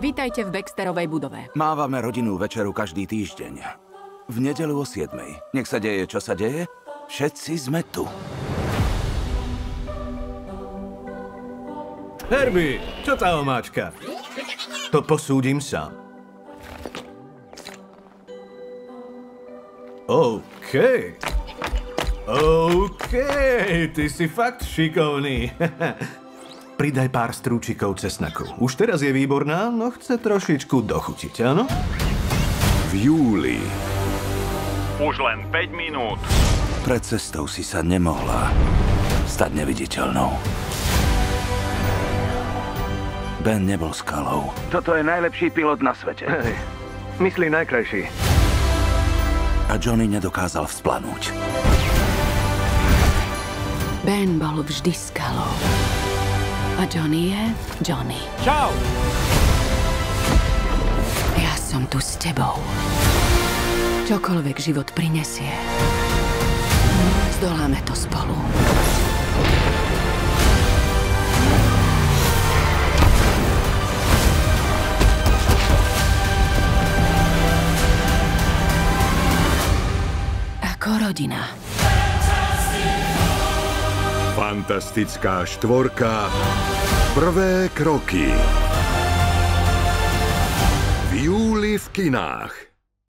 Vítajte v Baxterovej budove. Mávame rodinnú večeru každý týždeň. V nedeľu o 7. Nech sa deje, čo sa deje, všetci sme tu. Herbie, čo tá omáčka? To posúdim sám. OK. OK, ty si fakt šikovný. Pridaj pár strúčikov cesnaku. Už teraz je výborná, no chce trošičku dochutiť, áno? V júli. Už len 5 minút. Pred cestou si sa nemohla stať neviditeľnou. Ben nebol skalou. Toto je najlepší pilot na svete. Hej, myslí najkrajší. A Johnny nedokázal vzplanúť. Ben bol vždy skalou. A Johnny je Johnny. Čau! Ja som tu s tebou. Čokoľvek život prinesie, zdoláme to spolu. Ako rodina. Fantastická štvorka. Prvé kroky. V júli v kinách.